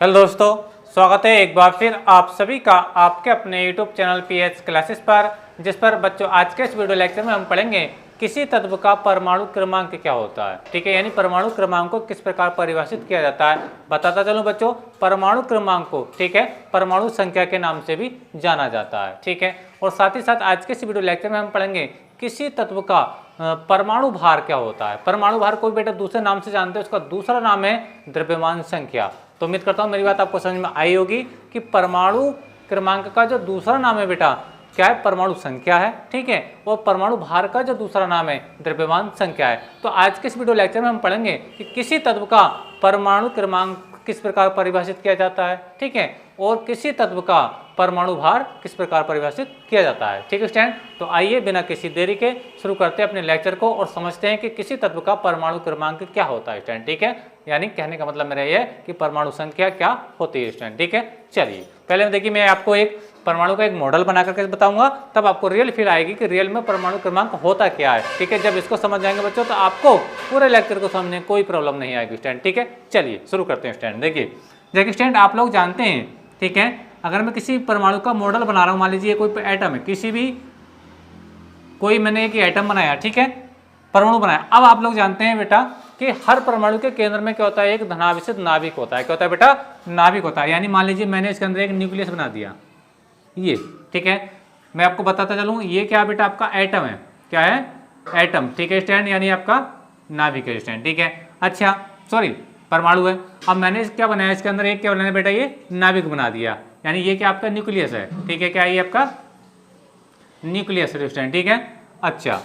Hello दोस्तों, स्वागत है एक बार फिर आप सभी का आपके अपने YouTube चैनल पीएच क्लासेस पर, जिस पर बच्चों आज के इस वीडियो लेक्चर में हम पढ़ेंगे किसी तत्व का परमाणु क्रमांक क्या होता है। ठीक है, यानी परमाणु क्रमांक को किस प्रकार परिभाषित किया जाता है। बताता चलूं बच्चों, परमाणु क्रमांक को ठीक है परमाणु संख्या के नाम से भी जाना जाता है। ठीक है, और साथ ही साथ आज के इस वीडियो लेक्चर में हम पढ़ेंगे किसी तत्व का परमाणु भार क्या होता है। परमाणु भार कोई बेटा दूसरे नाम से जानते हैं, उसका दूसरा नाम है द्रव्यमान संख्या। तो उम्मीद करता हूँ मेरी बात आपको समझ में आई होगी कि परमाणु क्रमांक का जो दूसरा नाम है बेटा क्या है, परमाणु संख्या है। ठीक है, और परमाणु भार का जो दूसरा नाम है द्रव्यमान संख्या है। तो आज के इस वीडियो लेक्चर में हम पढ़ेंगे कि किसी तत्व का परमाणु क्रमांक किस प्रकार परिभाषित किया जाता है। ठीक है, और किसी तत्व का परमाणु भार किस प्रकार परिभाषित किया जाता है। ठीक है स्टूडेंट, तो आइए बिना किसी देरी के शुरू करते हैं अपने लेक्चर को और समझते हैं कि किसी तत्व का परमाणु क्रमांक क्या होता है स्टूडेंट। ठीक है, यानी कहने का मतलब मेरा ये है कि परमाणु संख्या क्या होती है स्टूडेंट। ठीक है, चलिए पहले देखिए मैं आपको एक परमाणु का एक मॉडल बना करके बताऊंगा, तब आपको रियल फील आएगी कि रियल में परमाणु क्रमांक होता क्या है। ठीक है, जब इसको समझ जाएंगे बच्चों तो आपको पूरे लेक्चर को समझने में कोई प्रॉब्लम नहीं आएगी स्टूडेंट। ठीक है, चलिए शुरू करते हैं स्टूडेंट। देखिए स्टूडेंट, आप लोग जानते हैं, ठीक है, अगर मैं किसी परमाणु का मॉडल बना रहा हूँ, मान लीजिए कोई एटम है, किसी भी कोई मैंने एक एटम बनाया, ठीक है, परमाणु बनाया। अब आप लोग जानते हैं बेटा कि हर परमाणु के केंद्र में क्या होता है, एक धनावेशित नाभिक होता है। क्या होता है बेटा, नाभिक होता है। यानी मान लीजिए मैंने इसके अंदर एक न्यूक्लियस बना दिया, ये ठीक है। मैं आपको बताता चलूँ, ये क्या बेटा आपका एटम है, क्या है, एटम। ठीक है स्टैंड, यानी आपका नाभिक है स्टैंड। ठीक है, अच्छा सॉरी परमाणु है। अब मैंने क्या बनाया, इसके अंदर एक क्या बनाया बेटा, ये नाभिक बना दिया, यानी ये क्या आपका न्यूक्लियस है। ठीक है, क्या ये आपका न्यूक्लियस है स्टूडेंट। ठीक है, अच्छा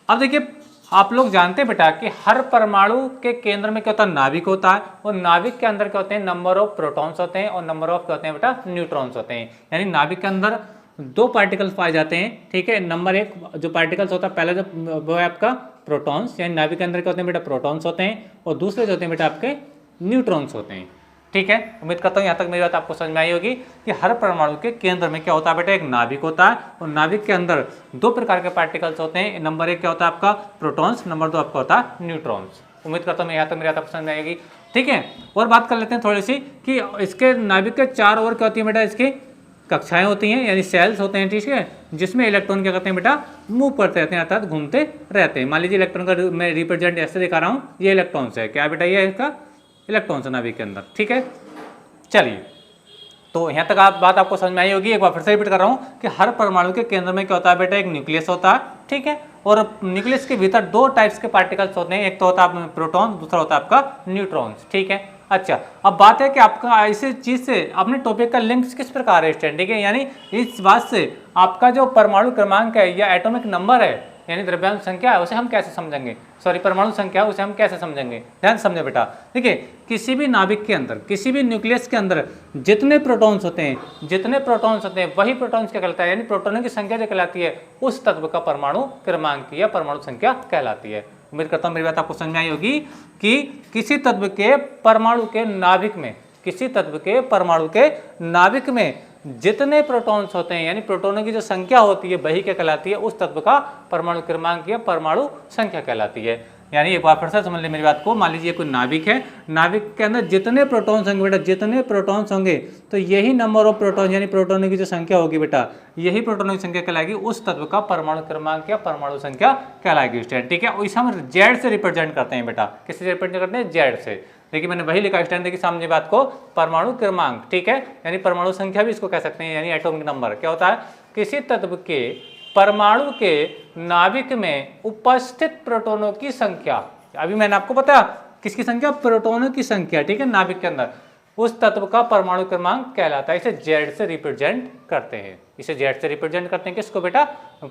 अब देखिए आप लोग जानते हैं बेटा कि हर परमाणु के केंद्र में क्या होता है, नाभिक होता है, और नाभिक के अंदर क्या होते हैं, नंबर ऑफ प्रोटॉन्स होते हैं और नंबर ऑफ क्या होते हैं बेटा, न्यूट्रॉन्स होते हैं। यानी नाभिक के अंदर दो पार्टिकल्स पाए जाते हैं। ठीक है, नंबर एक जो पार्टिकल्स होता है पहला जो वो है आपका प्रोटॉन्स, यानी नाभिक के अंदर क्या होते हैं बेटा, प्रोटॉन्स होते हैं, और दूसरे जो होते हैं बेटा आपके न्यूट्रॉन्स होते हैं। ठीक है, उम्मीद करता हूँ यहाँ तक मेरी बात आपको समझ में आई होगी कि हर परमाणु के केंद्र में क्या होता है बेटा, एक नाभिक होता है, और नाभिक के अंदर दो प्रकार के पार्टिकल्स होते हैं। नंबर एक क्या होता है आपका प्रोटॉन्स, नंबर दो आपका होता है न्यूट्रॉन्स। उम्मीद करता हूँ यहाँ तक मेरी बात आपको समझ में आएगी। ठीक है, और बात कर लेते हैं थोड़ी सी कि इसके नाभिक के चारों ओर क्या होती है बेटा, इसकी कक्षाएं होती हैं, यानी सेल्स होते हैं। ठीक है, जिसमें इलेक्ट्रॉन क्या करते हैं बेटा, मूव करते रहते हैं, अर्थात घूमते रहते हैं। मान लीजिए इलेक्ट्रॉन का मैं रिप्रेजेंट ऐसे दिखा रहा हूँ, ये इलेक्ट्रॉन्स है, क्या बेटा ये इसका इलेक्ट्रॉन्स है नाभिक के अंदर। ठीक है, चलिए तो यहाँ तक बात आपको समझ में आई होगी। एक बार फिर से रिपीट कर रहा हूँ कि हर परमाणु के केंद्र में क्या होता है बेटा, एक न्यूक्लियस होता है। ठीक है, और न्यूक्लियस के भीतर दो टाइप्स के पार्टिकल्स होते हैं, एक तो होता है प्रोटॉन, दूसरा होता है आपका न्यूट्रॉन्स। ठीक है, अच्छा अब बात है कि आपका इसी चीज से अपने टॉपिक का लिंक किस प्रकार है स्टूडेंट। ठीक है, यानी इस बात से आपका जो परमाणु क्रमांक है या एटॉमिक नंबर है, यानी द्रव्यमान संख्या है, उसे हम कैसे समझेंगे, सॉरी परमाणु संख्या उसे हम कैसे समझेंगे, ध्यान से समझे बेटा। देखिए किसी भी नाभिक के अंदर, किसी भी न्यूक्लियस के अंदर जितने प्रोटॉन्स होते हैं वही प्रोटॉन्स क्या कहलाता है, यानी प्रोटॉनों की संख्या जो कहलाती है उस तत्व का परमाणु क्रमांक या परमाणु संख्या कहलाती है। उम्मीद करता हूँ मेरी बात आपको समझ में आई होगी कि किसी तत्व के परमाणु के नाभिक में, किसी तत्व के परमाणु के नाभिक में जितने प्रोटॉन्स होते हैं, यानी प्रोटॉनों की जो संख्या होती है वही क्या कहलाती है, उस तत्व का परमाणु क्रमांक या परमाणु संख्या कहलाती है। यानी एक बार फिर से समझ लें मेरी बात को, मान लीजिए कोई नाभिक है, नाभिक के अंदर जितने प्रोटॉन्स होंगे बेटा, जितने प्रोटॉन्स होंगे तो यही नंबर ऑफ प्रोटॉन, यानी प्रोटॉनों की जो संख्या होगी बेटा, यही प्रोटॉनों की संख्या कहलाएगी, उस तत्व का परमाणु क्रमांक या परमाणु संख्या कहलाएगी स्टूडेंट। ठीक है, इसे हम जेड से रिप्रेजेंट करते हैं बेटा, किससे रिप्रेजेंट करते हैं, जेड से। देखिए मैंने वही लिखा स्टूडेंट, देखिए सामने बात को, परमाणु क्रमांक। ठीक है, यानी परमाणु संख्या भी इसको कह सकते हैं, यानी एटॉमिक नंबर। क्या होता है, किसी तत्व के परमाणु के नाभिक में उपस्थित प्रोटॉनों की संख्या। अभी मैंने आपको बताया किसकी संख्या, प्रोटॉनों की संख्या। ठीक है, नाभिक के अंदर उस तत्व का परमाणु क्रमांक कहलाता है। इसे जेड से रिप्रेजेंट करते हैं, इसे जेड से रिप्रेजेंट करते हैं किसको बेटा,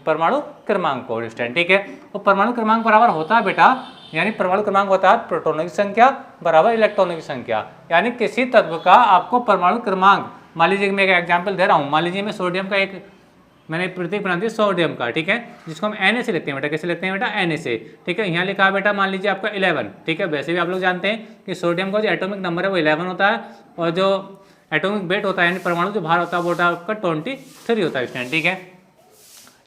परमाणु क्रमांक को स्टूडेंट। ठीक है, तो परमाणु क्रमांक बराबर होता है बेटा, यानी परमाणु क्रमांक होता है प्रोटॉनों की संख्या बराबर इलेक्ट्रॉनों की संख्या। यानी किसी तत्व का आपको परमाणु क्रमांक, मान लीजिए मैं एक एग्जाम्पल दे रहा हूँ, मान लीजिए मैं सोडियम का एक मैंने प्रतीक बना दिया सोडियम का। ठीक है, जिसको हम Na से लिखते हैं बेटा, कैसे लिखते हैं बेटा, Na से। ठीक है, यहाँ लिखा है बेटा मान लीजिए आपका 11। ठीक है, वैसे भी आप लोग जानते हैं कि सोडियम का जो एटॉमिक नंबर है वो 11 होता है, और जो एटॉमिक वेट होता है यानी परमाणु जो भार होता है वो आपका 23 होता है स्टूडेंट। ठीक है,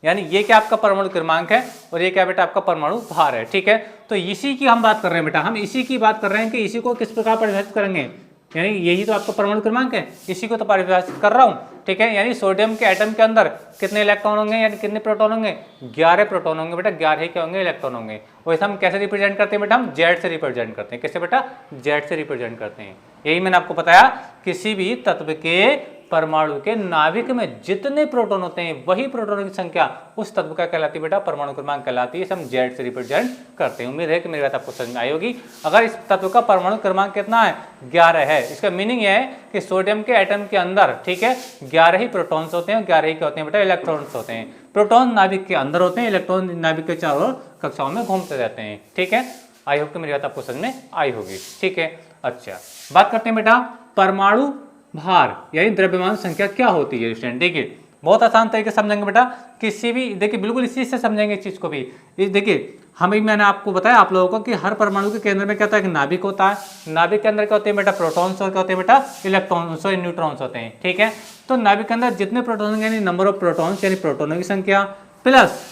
यानी ये क्या आपका परमाणु क्रमांक है और ये क्या बेटा आपका परमाणु भार है। ठीक है, तो इसी की हम बात कर रहे हैं बेटा, हम इसी की बात कर रहे हैं कि इसी को किस प्रकार परिभाषित करेंगे, यानी यही तो आपका परमाणु क्रमांक है, इसी को तो परिभाषित कर रहा हूँ, ठीक है। यानी सोडियम के एटम के अंदर कितने इलेक्ट्रॉन होंगे, यानी कितने प्रोटॉन होंगे, 11 प्रोटॉन होंगे बेटा, 11 क्या होंगे, इलेक्ट्रॉन होंगे। वैसे हम कैसे रिप्रेजेंट करते हैं बेटा, हम जेड से रिप्रेजेंट करते हैं। कैसे बेटा, जेड से रिप्रेजेंट करते हैं। यही मैंने आपको बताया, किसी भी तत्व के परमाणु के नाभिक में जितने प्रोटॉन होते हैं वही प्रोटॉनों की संख्या उस तत्व का कहलाती है बेटा, परमाणु क्रमांक कहलाती है। इसे हम जेड से रिप्रेजेंट करते हैं। उम्मीद है कि मेरी बात आपको समझ में आई होगी। अगर इस तत्व का परमाणु क्रमांक कितना है, 11 है, इसका मीनिंग यह है कि सोडियम के एटम के अंदर, ठीक है, 11 ही प्रोटॉन्स होते हैं, 11 ही क्या होते हैं बेटा, इलेक्ट्रॉन्स होते हैं। प्रोटॉन नाभिक के अंदर होते हैं, इलेक्ट्रॉन नाभिक के चारों ओर कक्षाओं में घूमते रहते हैं, ठीक है। आई होप कि मेरी बात आपको समझ में आई होगी, ठीक है। अच्छा, बात करते हैं बेटा परमाणु भार यानी द्रव्यमान संख्या क्या होती है स्टूडेंट। देखिए बहुत आसान तरीके से समझेंगे बेटा, किसी भी, देखिए बिल्कुल इसी से समझेंगे इस चीज को भी। देखिए मैंने आपको बताया आप लोगों को कि हर परमाणु के केंद्र में क्या होता है, कि नाभिक होता है। नाभिक के अंदर क्या होते हैं बेटा, प्रोटॉन्स, और क्या होते हैं बेटा, इलेक्ट्रॉन्स और न्यूट्रॉन्स होते हैं, ठीक है। तो नाभिक के अंदर जितने प्रोटॉन यानी नंबर ऑफ प्रोटॉन्स यानी प्रोटॉनों की संख्या प्लस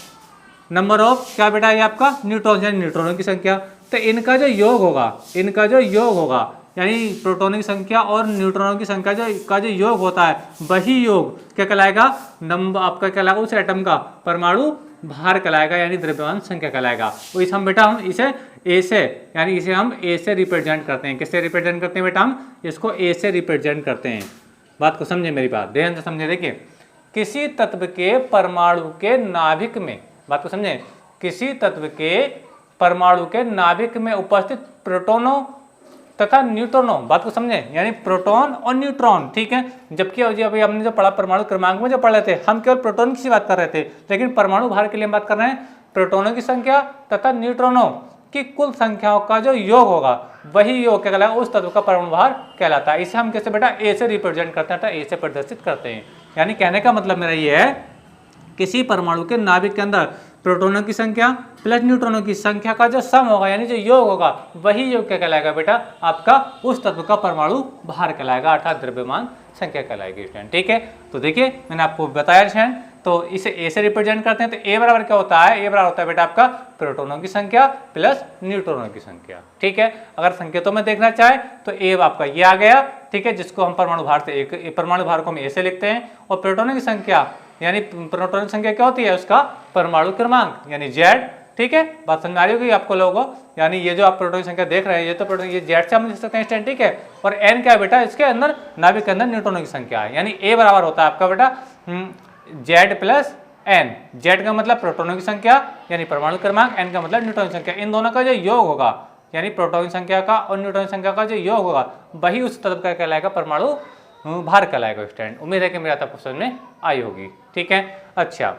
नंबर ऑफ क्या बेटा, ये आपका न्यूट्रॉन्स यानी न्यूट्रॉनों की संख्या। तो इनका जो योग होगा, यानी प्रोटॉनों की संख्या और न्यूट्रॉनों की संख्या जो योग होता है, वही योग क्या कहलाएगा, नंबर आपका कहलाएगा उस एटम का परमाणु भार कहलाएगा, यानी द्रव्यमान संख्या कहलाएगा। तो इस हम इसे ए से, यानी इसे हम ए से रिप्रेजेंट करते हैं। किससे रिप्रेजेंट करते हैं बेटा, हम इसको ए से रिप्रेजेंट करते हैं। बात को समझे, मेरी बात ध्यान से समझे। देखिए किसी तत्व के परमाणु के नाभिक में, बात को समझे, किसी तत्व के परमाणु के नाभिक में उपस्थित प्रोटोनों तथा न्यूट्रॉनों, बात को समझे, यानी प्रोटॉन और न्यूट्रॉन, ठीक है। जबकि अभी हमने जो पढ़ा परमाणु क्रमांक में जो पढ़ रहे थे, हम केवल प्रोटॉन की बात कर रहे थे, लेकिन परमाणु भार के लिए हम बात कर रहे हैं प्रोटॉनों की संख्या तथा न्यूट्रॉनों की कुल संख्याओं का जो योग होगा, वही योग क्या कहलाएगा, उस तत्व का परमाणु भार कहलाता है। इसे हम कैसे बेटा, ए से रिप्रेजेंट करते हैं, ए से प्रदर्शित करते हैं। यानी कहने का मतलब मेरा ये है, किसी परमाणु के नाभिक के अंदर प्रोटॉनों की संख्या प्लस न्यूट्रॉनों की संख्या का जो सम होगा, यानी जो योग होगा, वही योग क्या कहलाएगा बेटा, आपका उस तत्व का परमाणु भार कहलाएगा, अर्थात द्रव्यमान संख्या कहलाएगी स्टूडेंट, ठीक है। तो देखिए मैंने आपको बताया स्टूडेंट, तो इसे ए से रिप्रेजेंट करते हैं। तो ए बराबर क्या होता है, ए बराबर होता है बेटा आपका प्रोटॉनों की संख्या प्लस न्यूट्रॉनों की संख्या, ठीक है। अगर संकेतों में देखना चाहे तो ए आपका ये आ गया, ठीक है, जिसको हम परमाणु भार से परमाणु भार को हम ए से लिखते हैं, और प्रोटॉनों की संख्या यानी प्रोटॉन की संख्या क्या होती है, उसका परमाणु क्रमांक यानी जेड, ठीक है। बात समझ आ रही होगी आपको लोगों को। यानी ये जो आप प्रोटॉन की संख्या देख रहे हैं, ये तो प्रोटॉन, ये जेड से हम लिख सकते हैं स्टूडेंट, ठीक है। और एन क्या है बेटा, इसके अंदर नाभिक के अंदर न्यूट्रॉनों की संख्या है, यानी ए बराबर होता है आपका बेटा जेड प्लस एन। जेड का मतलब प्रोटॉनों की संख्या यानी परमाणु क्रमांक, एन का मतलब न्यूट्रॉन की संख्या। इन दोनों का जो योग होगा, यानी प्रोटॉन की संख्या का और न्यूट्रॉन की संख्या का जो योग होगा, वही उस तत्व का कहलाएगा परमाणु भार कहलाएगा स्टूडेंट। उम्मीद है कि मेरी बात आपको समझ में आई होगी, ठीक है। अच्छा,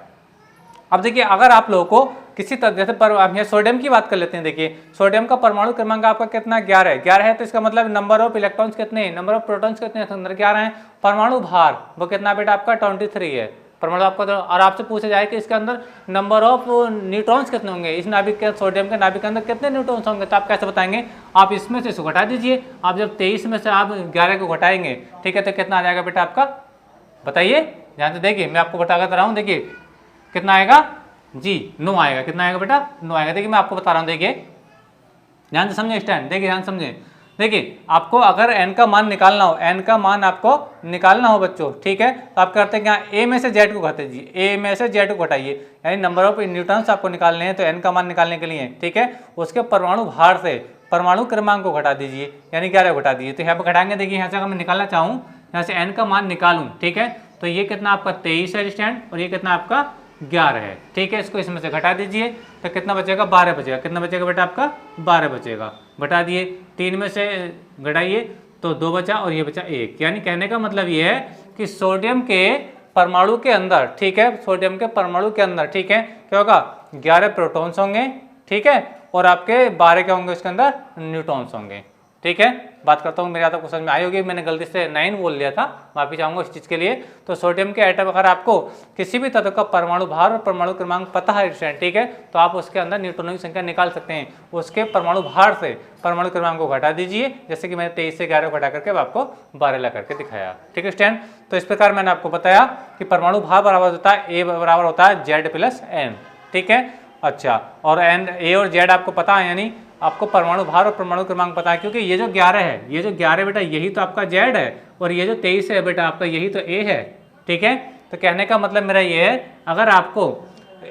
अब देखिए अगर आप लोगों को किसी तरह, जैसे हम यहाँ सोडियम की बात कर लेते हैं। देखिए सोडियम का परमाणु क्रमांक आपका कितना, 11 है। तो इसका मतलब नंबर ऑफ इलेक्ट्रॉन्स कितने हैं, नंबर ऑफ प्रोटॉन्स कितने हैं, अंदर 11 हैं। परमाणु भार वो कितना बेटा आपका 23 है परमाणु आपका। और आपसे पूछा जाए कि इसके अंदर नंबर ऑफ न्यूट्रॉन्स कितने होंगे, इस नाभिक के सोडियम के नाभिक के अंदर कितने न्यूट्रॉन्स होंगे, तो आप कैसे बताएंगे, आप इसमें से इसको घटा दीजिए। आप जब 23 में से आप 11 को घटाएंगे, ठीक है, तो कितना आ जाएगा बेटा आपका, बताइए ध्यान से। देखिए मैं आपको बता रहा हूँ, देखिए कितना आएगा जी, 9 आएगा। कितना आएगा बेटा, 9 आएगा। देखिए मैं आपको बता रहा हूँ, देखिए ध्यान से समझे स्टैंड, देखिए ध्यान समझे। देखिए आपको अगर n का मान निकालना हो, n का मान आपको निकालना हो बच्चों, ठीक है, तो आप करते हैं क्या, a में से z को घटा दीजिए, a में से z को घटाइए, यानी नंबर ऑफ न्यूट्रॉन्स आपको निकालने हैं। तो n का मान निकालने के लिए, ठीक है, उसके परमाणु भार से परमाणु क्रमांक को घटा दीजिए, यानी 11 घटा दीजिए। तो यहाँ पर घटाएंगे, देखिए यहाँ से अगर मैं निकालना चाहूँ, यहाँ से n का मान निकालूँ, ठीक है, तो ये कितना आपका 23 है स्टैंड, और ये कितना आपका 11 है, ठीक है। इसको इसमें से घटा दीजिए तो कितना बचेगा, 12 बचेगा। कितना बचेगा बेटा आपका, 12 बचेगा। घटा दिए, 3 में से घटाइए तो 2 बचा, और ये बचा 1। यानी कहने का मतलब ये है कि सोडियम के परमाणु के अंदर, ठीक है, सोडियम के परमाणु के अंदर, ठीक है, क्या होगा, 11 प्रोटॉन्स होंगे, ठीक है, और आपके 12 क्या होंगे उसके अंदर, न्यूट्रॉन्स होंगे, ठीक है। बात करता हूँ, मेरे यहाँ तक समझ में आई होगी। मैंने गलती से 9 बोल लिया था, माफी चाहूंगा इस चीज़ के लिए। तो सोडियम के एटम, अगर आपको किसी भी तत्व का परमाणु भार और परमाणु क्रमांक पता है स्टूडेंट, ठीक है, तो आप उसके अंदर न्यूट्रॉनों की संख्या निकाल सकते हैं। उसके परमाणु भार से परमाणु क्रमांक को घटा दीजिए, जैसे कि मैंने 23 से 11 को घटा करके आपको 12 ला करके दिखाया, ठीक है स्टूडेंट। तो इस प्रकार मैंने आपको बताया कि परमाणु भार बराबर होता है, ए बराबर होता है जेड प्लस एन, ठीक है। अच्छा, और एन, ए और जेड आपको पता है, यानी आपको परमाणु भार और परमाणु क्रमांक पता है, क्योंकि ये जो 11 है, ये जो 11 बेटा यही तो आपका Z है, और ये जो 23 है बेटा आपका यही तो A है। ठीक है, तो कहने का मतलब मेरा ये है, अगर आपको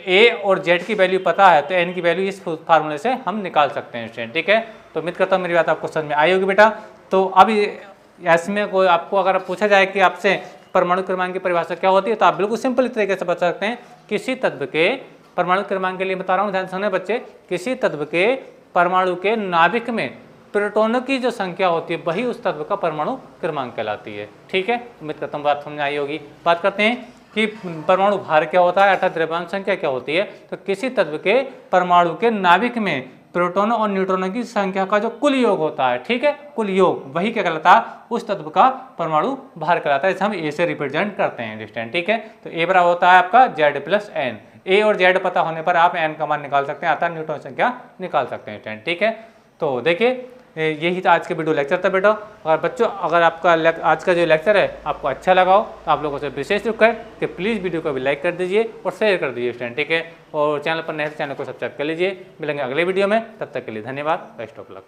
A और Z की वैल्यू पता है तो N की वैल्यू इस फार्मूले से हम निकाल सकते हैं स्टूडेंट। ठीक है, तो उम्मीद करता हूँ मेरी बात आपको समझ में आई होगी बेटा। तो अब इसमें कोई आपको अगर पूछा जाए कि आपसे परमाणु क्रमांक की परिभाषा क्या होती है, तो आप बिल्कुल सिंपल तरीके से बता सकते हैं, किसी तत्व के परमाणु क्रमांक के लिए बता रहा हूँ, ध्यान सुने बच्चे, किसी तत्व के परमाणु के नाभिक में प्रोटॉनों की जो संख्या होती है वही उस तत्व का परमाणु क्रमांक कहलाती है। ठीक है, उम्मीद करता हूँ बात समझ में आई होगी। बात करते हैं कि परमाणु भार क्या होता है अर्थात द्रव्यमान संख्या क्या होती है। तो किसी तत्व के परमाणु के नाभिक में प्रोटॉनों और न्यूट्रॉनों की संख्या का जो कुल योग होता है, ठीक है, कुल योग, वही क्या कहलाता है, उस तत्व का परमाणु भार कहलाता है। इसे हम ए से रिप्रेजेंट करते हैं डिस्टेंस। ठीक है, तो ए बराबर होता है आपका Z प्लस N। ए और Z पता होने पर आप N का मान निकाल सकते हैं अर्थात न्यूट्रॉन संख्या निकाल सकते हैं स्टूडेंट। ठीक है, तो देखिए यही था आज के वीडियो लेक्चर था बेटा। और बच्चों अगर आपका आज का जो लेक्चर है आपको अच्छा लगा हो तो आप लोगों से विशेष रूप कर कि प्लीज़ वीडियो को भी लाइक कर दीजिए और शेयर कर दीजिए स्टूडेंट। ठीक है, और चैनल पर नए चैनल को सब्सक्राइब कर लीजिए। मिलेंगे अगले वीडियो में, तब तक के लिए धन्यवाद। Best of luck.